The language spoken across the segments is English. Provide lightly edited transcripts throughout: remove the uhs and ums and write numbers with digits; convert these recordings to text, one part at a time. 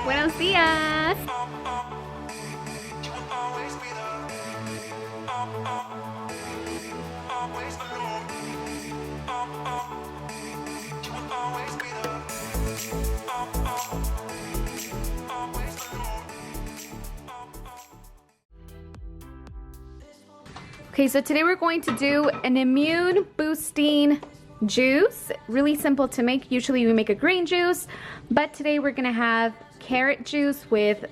Buenos dias. Okay, so today we're going to do an immune boosting juice. Really simple to make. Usually we make a green juice, but today we're gonna have carrot juice with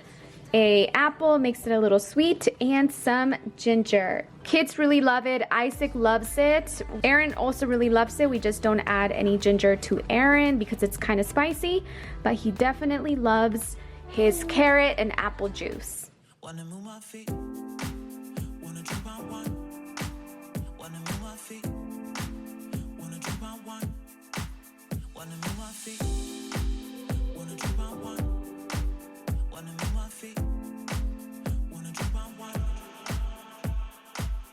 a apple, makes it a little sweet, and some ginger. Kids really love it. Isaac loves it. Aaron also really loves it. We just don't add any ginger to Aaron because it's kind of spicy, but he definitely loves his carrot and apple juice. Wanna move my feet, wanna drink my wine, wanna move my feet, wanna drink my wine, wanna move my feet, wanna drink my wine, wanna move my feet, wanna drink my wine.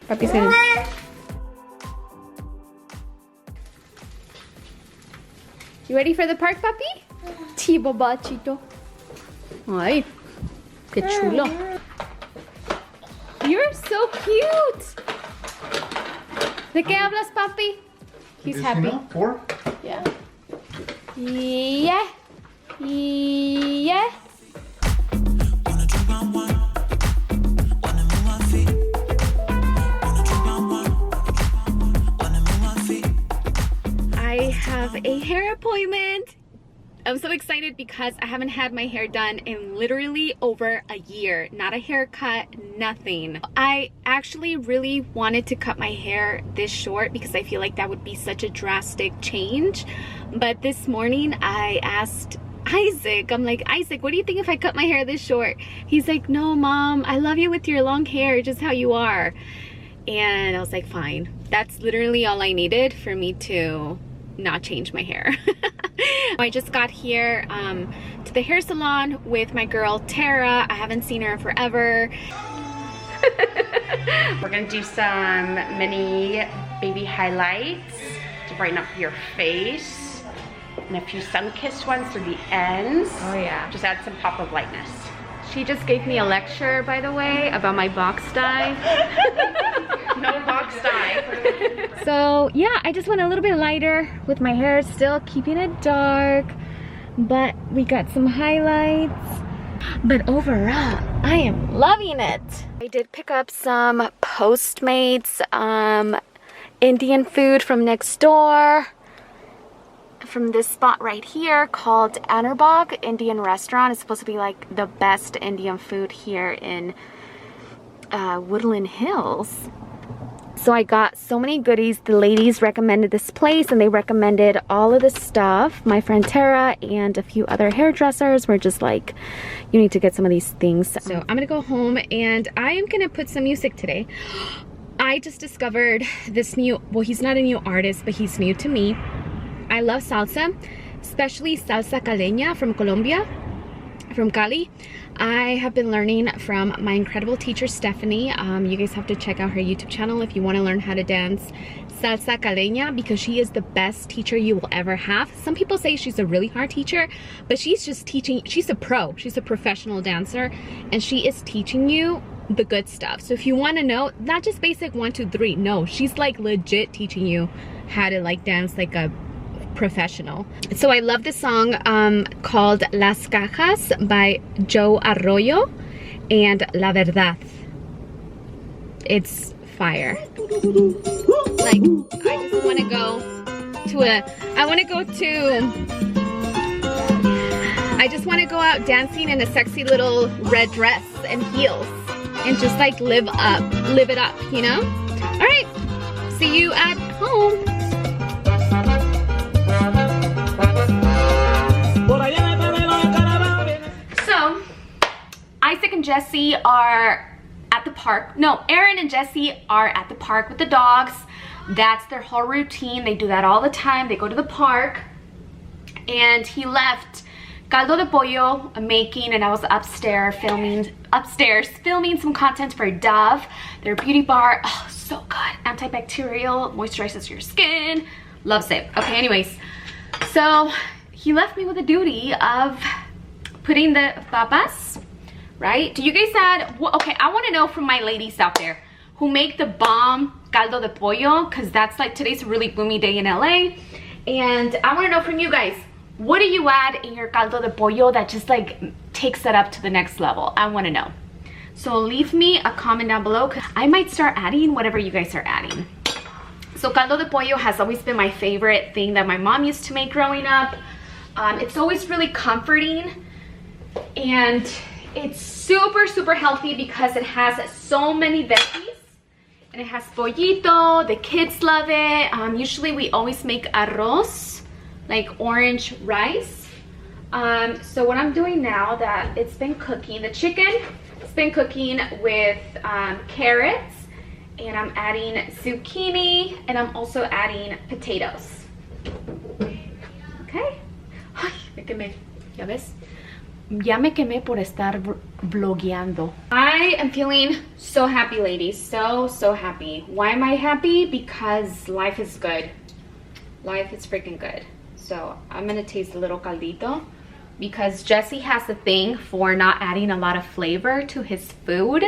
Papi's gonna... You ready for the park, papi? Sí, babachito. Ay, qué chulo. You're so cute. ¿De qué hablas, papi? He's happy. 4? Yeah. Yeah. Yeah. Wanna drink my wine, wanna move my feet, wanna drink my wine, wanna move my feet. I have a hair appointment. I'm so excited because I haven't had my hair done in literally over a year. Not a haircut, nothing. I actually really wanted to cut my hair this short because I feel like that would be such a drastic change. But this morning I asked Isaac, I'm like, Isaac, what do you think if I cut my hair this short? He's like, no, Mom, I love you with your long hair, just how you are. And I was like, fine. That's literally all I needed for me to not change my hair. I just got here to the hair salon with my girl Tara. I haven't seen her in forever. We're gonna do some mini baby highlights to brighten up your face, and a few sun-kissed ones through the ends. Oh yeah. Just add some pop of lightness. She just gave me a lecture, by the way, about my box dye. No box dye. So yeah, I just went a little bit lighter with my hair, still keeping it dark, but we got some highlights. But overall, I am loving it. I did pick up some Postmates Indian food from next door, from this spot right here called Anurbag Indian Restaurant. It's supposed to be like the best Indian food here in Woodland Hills. So I got so many goodies. The ladies recommended this place and they recommended all of the stuff. My friend Tara and a few other hairdressers were just like, you need to get some of these things. So I'm gonna go home and I am gonna put some music today. I just discovered this new, well, he's not a new artist, but he's new to me. I love salsa, especially salsa caleña from Colombia, from Cali. I have been learning from my incredible teacher, Stephanie. You guys have to check out her YouTube channel if you want to learn how to dance salsa caleña, because she is the best teacher you will ever have. Some people say she's a really hard teacher, but she's just teaching, she's a pro, she's a professional dancer, and she is teaching you the good stuff. So if you want to know, not just basic 1, 2, 3, no, she's like legit teaching you how to like dance like a professional. So I love this song called Las Cajas by Joe Arroyo and La Verdad. It's fire. Like, I just want to go to I just want to go out dancing in a sexy little red dress and heels and just like live it up, you know? All right, see you at home. So, Isaac and Jesse are at the park. No, Aaron and Jesse are at the park with the dogs. That's their whole routine. They do that all the time. They go to the park. And he left caldo de pollo making, and I was upstairs filming some content for Dove, their beauty bar. Oh, so good. Antibacterial, moisturizes your skin. Loves it. Okay, anyways. So he left me with the duty of putting the papas, right? Do you guys add, okay, I want to know from my ladies out there who make the bomb caldo de pollo, because that's like, today's a really gloomy day in LA, and I want to know from you guys, what do you add in your caldo de pollo that just like takes it up to the next level? I want to know. So leave me a comment down below, because I might start adding whatever you guys are adding. So caldo de pollo has always been my favorite thing that my mom used to make growing up. It's always really comforting, and it's super, super healthy because it has so many veggies, and it has pollito. The kids love it. Usually we always make arroz, like orange rice. So what I'm doing now that it's been cooking, the chicken, it's been cooking with carrots, and I'm adding zucchini, and I'm also adding potatoes. Okay. Ay, me quemé. ¿Ya ves? Ya me quemé por estar vlogueando. I am feeling so happy, ladies. So happy. Why am I happy? Because life is good. Life is freaking good. So I'm gonna taste a little caldito, because Jesse has a thing for not adding a lot of flavor to his food.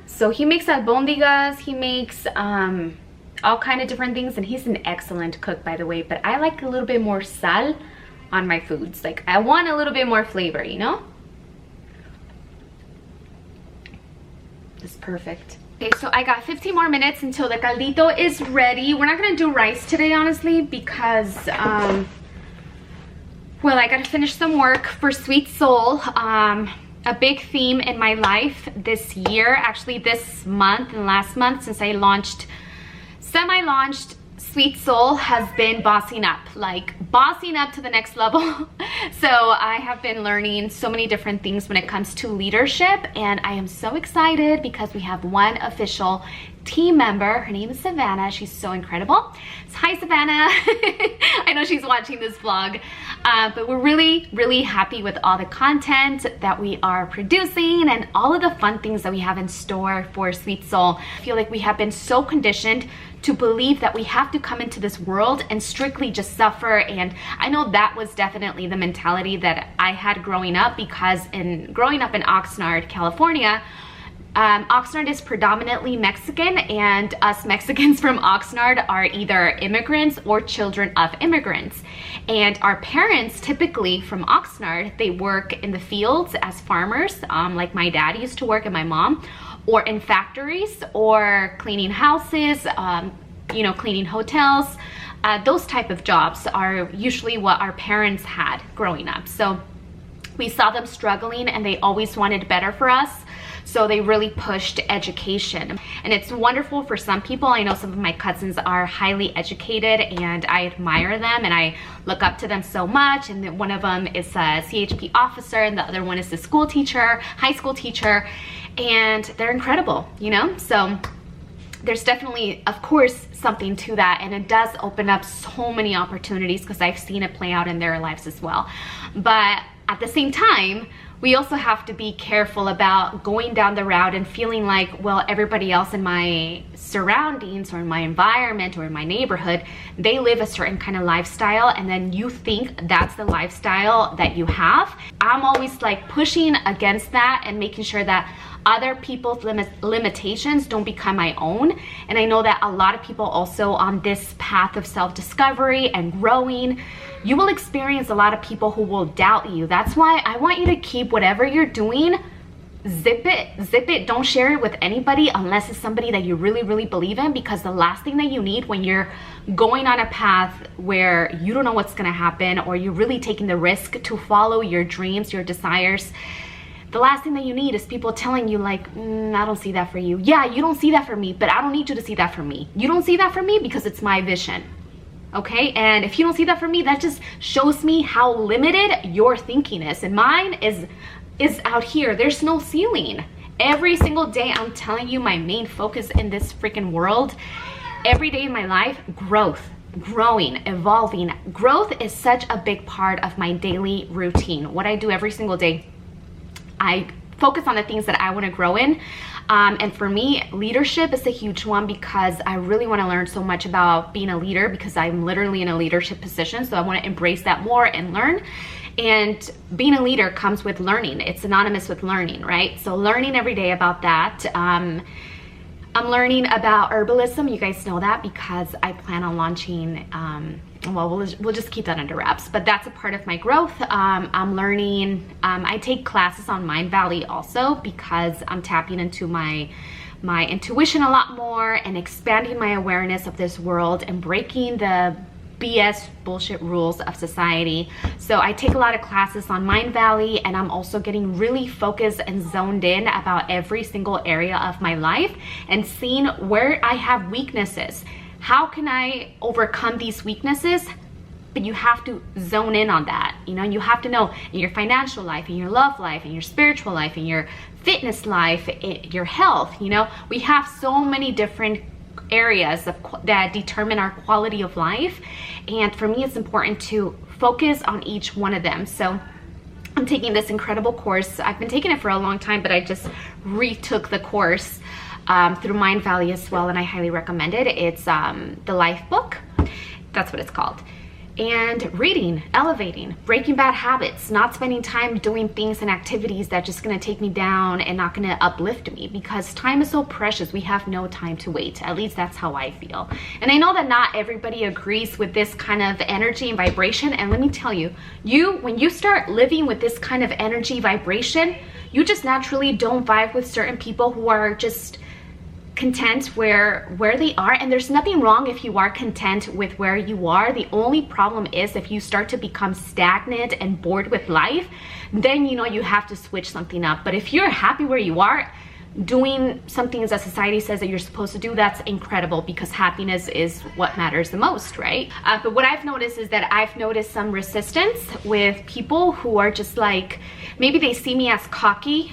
So he makes albondigas, he makes all kind of different things, and he's an excellent cook, by the way, but I like a little bit more sal on my foods. Like, I want a little bit more flavor, you know? It's perfect. Okay, so I got 15 more minutes until the caldito is ready. We're not gonna do rice today, honestly, because well, I gotta finish some work for Sweet Soul. A big theme in my life this year, actually this month and last month, since I semi-launched Sweet Soul, has been bossing up, like bossing up to the next level. So I have been learning so many different things when it comes to leadership, and I am so excited because we have one official team member. Her name is Savannah. She's so incredible. So hi, Savannah. I know she's watching this vlog, but we're really happy with all the content that we are producing and all of the fun things that we have in store for Sweet Soul. I feel like we have been so conditioned to believe that we have to come into this world and strictly just suffer, and I know that was definitely the mentality that I had growing up, because growing up in Oxnard, California, Oxnard is predominantly Mexican, and us Mexicans from Oxnard are either immigrants or children of immigrants. And our parents, typically from Oxnard, they work in the fields as farmers, like my dad used to work and my mom, or in factories, or cleaning houses, you know, cleaning hotels. Those type of jobs are usually what our parents had growing up. So we saw them struggling, and they always wanted better for us. So they really pushed education, and it's wonderful for some people. I know some of my cousins are highly educated, and I admire them, and I look up to them so much. And then one of them is a CHP officer, and the other one is a school teacher, high school teacher, and they're incredible, you know? So there's definitely, of course, something to that, and it does open up so many opportunities, because I've seen it play out in their lives as well. But at the same time, we also have to be careful about going down the route and feeling like, well, everybody else in my surroundings or in my environment or in my neighborhood, they live a certain kind of lifestyle, and then you think that's the lifestyle that you have. I'm always like pushing against that and making sure that other people's limitations don't become my own. And I know that a lot of people also on this path of self-discovery and growing, you will experience a lot of people who will doubt you. That's why I want you to keep whatever you're doing, zip it, don't share it with anybody unless it's somebody that you really believe in, because the last thing that you need when you're going on a path where you don't know what's gonna happen, or you're really taking the risk to follow your dreams, your desires, the last thing that you need is people telling you like, I don't see that for you. Yeah, you don't see that for me, but I don't need you to see that for me. You don't see that for me because it's my vision. Okay, and if you don't see that for me, that just shows me how limited your thinking is, and mine is out here. There's no ceiling. Every single day, I'm telling you, my main focus in this freaking world, every day in my life, growth, growing, evolving. Growth is such a big part of my daily routine. What I do every single day, I focus on the things that I want to grow in. And for me, leadership is a huge one, because I really want to learn so much about being a leader, because I'm literally in a leadership position. So I want to embrace that more and learn. And being a leader comes with learning. It's synonymous with learning, right? So learning every day about that. I'm learning about herbalism. You guys know that because I plan on launching, well, we'll just keep that under wraps, but that's a part of my growth. I'm learning, I take classes on Mind Valley also because I'm tapping into my intuition a lot more and expanding my awareness of this world and breaking the BS bullshit rules of society. So I take a lot of classes on Mind Valley, and I'm also getting really focused and zoned in about every single area of my life and seeing where I have weaknesses. How can I overcome these weaknesses? But you have to zone in on that. You know, you have to know in your financial life, in your love life, in your spiritual life, in your fitness life, in your health. You know, we have so many different areas that determine our quality of life, and for me it's important to focus on each one of them. So I'm taking this incredible course. I've been taking it for a long time, but I just retook the course through Mind Valley as well, and I highly recommend it. It's the life book, that's what it's called. And reading, elevating, breaking bad habits, not spending time doing things and activities that just gonna take me down and not gonna uplift me, because time is so precious. We have no time to wait. At least that's how I feel. And I know that not everybody agrees with this kind of energy and vibration. And let me tell you, when you start living with this kind of energy vibration, you just naturally don't vibe with certain people who are just content where they are. And there's nothing wrong if you are content with where you are. The only problem is if you start to become stagnant and bored with life, then you know you have to switch something up. But if you're happy where you are, doing something that society says that you're supposed to do, that's incredible, because happiness is what matters the most, right? But what I've noticed is that I've noticed some resistance with people who are just like, maybe they see me as cocky.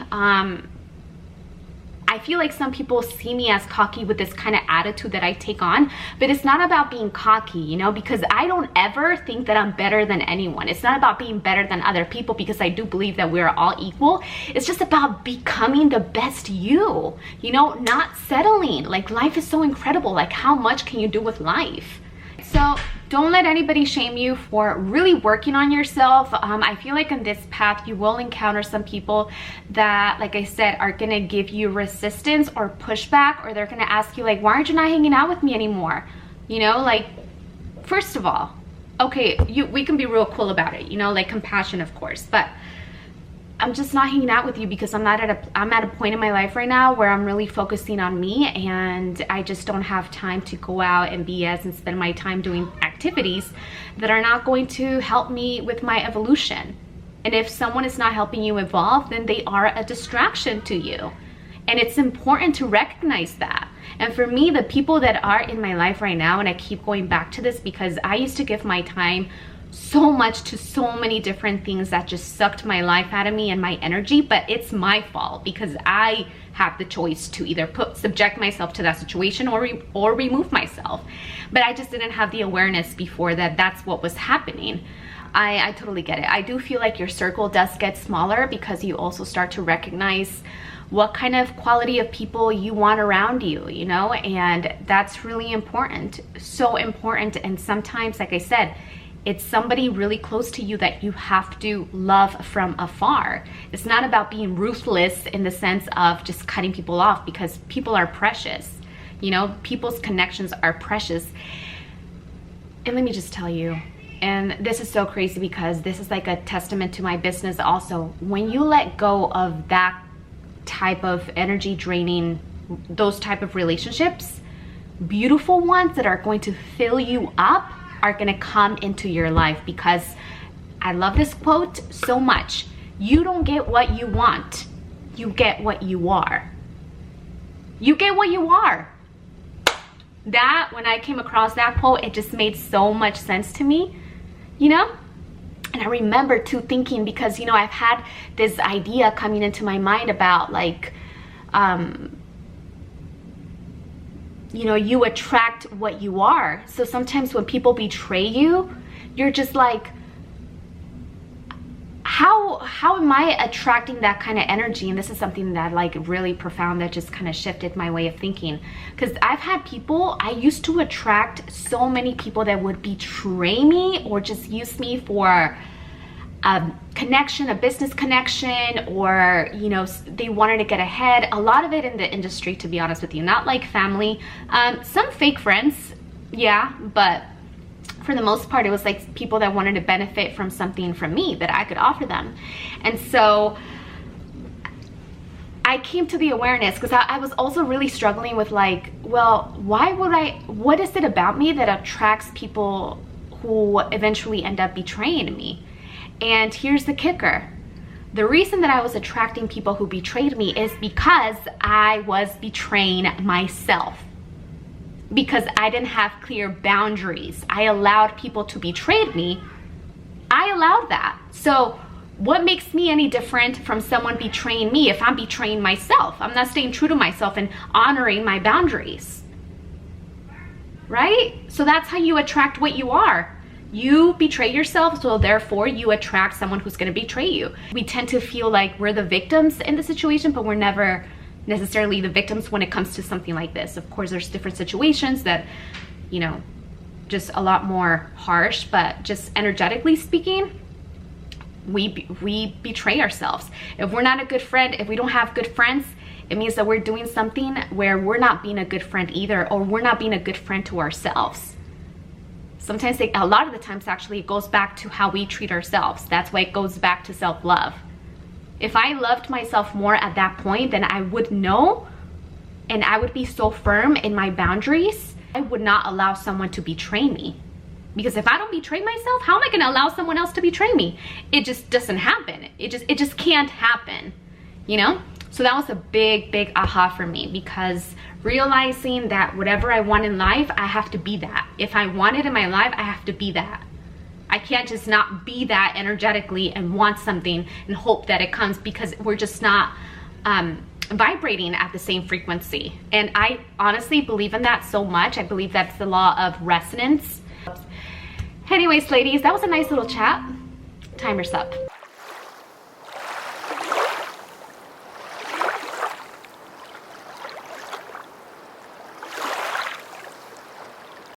I feel like some people see me as cocky with this kind of attitude that I take on, but it's not about being cocky, you know, because I don't ever think that I'm better than anyone. It's not about being better than other people, because I do believe that we're all equal. It's just about becoming the best you know, not settling. Like, life is so incredible. Like, how much can you do with life? So don't let anybody shame you for really working on yourself. I feel like in this path, you will encounter some people that, like I said, are gonna give you resistance or pushback, or they're gonna ask you like, why aren't you not hanging out with me anymore? You know, like, first of all, okay, we can be real cool about it, you know, like compassion, of course, but I'm just not hanging out with you because I'm at a point in my life right now where I'm really focusing on me, and I just don't have time to go out and BS and spend my time doing activities that are not going to help me with my evolution. And if someone is not helping you evolve, then they are a distraction to you. And it's important to recognize that. And for me, the people that are in my life right now, and I keep going back to this because I used to give my time so much to so many different things that just sucked my life out of me and my energy, but it's my fault because I have the choice to either subject myself to that situation or remove myself. But I just didn't have the awareness before that that's what was happening. I totally get it. I do feel like your circle does get smaller because you also start to recognize what kind of quality of people you want around you, you know, and that's really important, so important. And sometimes, like I said, it's somebody really close to you that you have to love from afar. It's not about being ruthless in the sense of just cutting people off, because people are precious. You know, people's connections are precious. And let me just tell you, and this is so crazy because this is like a testament to my business also. When you let go of that type of energy draining, those type of relationships, beautiful ones that are going to fill you up are going to come into your life. Because I love this quote so much. You don't get what you want. You get what you are. You get what you are. That, when I came across that quote, it just made so much sense to me, you know? And I remember too thinking, because, you know, I've had this idea coming into my mind about like, you know, you attract what you are. So sometimes when people betray you, you're just like, how am I attracting that kind of energy? And this is something that like really profound, that just kind of shifted my way of thinking. Because I've had people, I used to attract so many people that would betray me or just use me for, connection, a business connection, or, you know, they wanted to get ahead. A lot of it in the industry, to be honest with you, not like family. Some fake friends, yeah, but for the most part, it was like people that wanted to benefit from something from me that I could offer them. And so I came to the awareness, because I was also really struggling with like, well, what is it about me that attracts people who eventually end up betraying me? And here's the kicker. The reason that I was attracting people who betrayed me is because I was betraying myself. Because I didn't have clear boundaries. I allowed people to betray me. I allowed that. So what makes me any different from someone betraying me if I'm betraying myself? I'm not staying true to myself and honoring my boundaries. Right? So that's how you attract what you are. You betray yourself, so therefore you attract someone who's going to betray you. We tend to feel like we're the victims in the situation, but we're never necessarily the victims when it comes to something like this. Of course, there's different situations that, you know, just a lot more harsh, but just energetically speaking, we betray ourselves. If we're not a good friend, if we don't have good friends, it means that we're doing something where we're not being a good friend either, or we're not being a good friend to ourselves. Sometimes, a lot of the times actually, it goes back to how we treat ourselves. That's why it goes back to self-love. If I loved myself more at that point, then I would know, and I would be so firm in my boundaries, I would not allow someone to betray me. Because if I don't betray myself, how am I gonna allow someone else to betray me? It just doesn't happen. It just can't happen, you know? So that was a big, big aha for me, because realizing that whatever I want in life, I have to be that. If I want it in my life, I have to be that. I can't just not be that energetically and want something and hope that it comes, because we're just not vibrating at the same frequency. And I honestly believe in that so much. I believe that's the law of resonance. Anyways, ladies, that was a nice little chat. Timer's up.